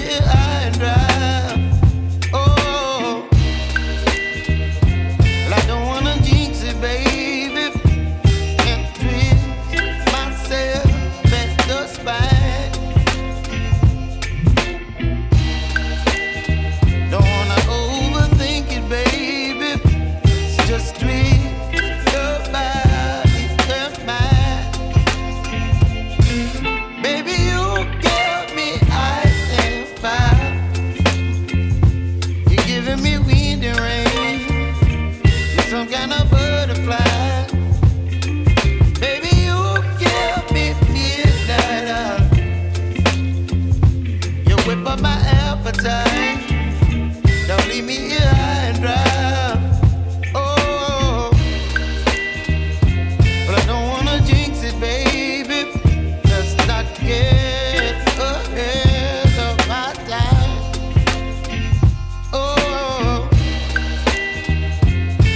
here high and dry. Oh, well, I don't wanna jinx it, baby, and twist myself at the spine. Don't wanna overthink it, baby. It's just twist your body and mine. Baby, you give me ice and fire. You're giving me wind and rain. You're some kind of butterfly. Baby, you give me midnight oil. You whip up my appetite. Don't leave me here high and dry. Oh, but I don't wanna jinx it, baby. Let's not get ahead of my time. Oh,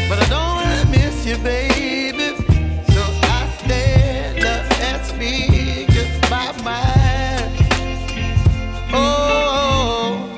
but I don't wanna miss you, baby. So I stand up and speak my mind. Oh.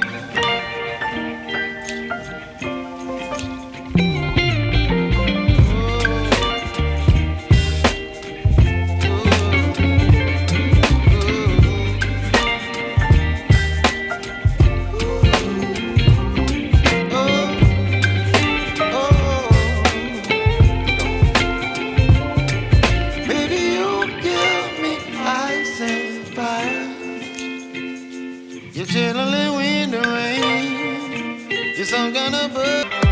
Baby, you give me ice and fire. You're chilling in wind and rain. You're some kind of bird.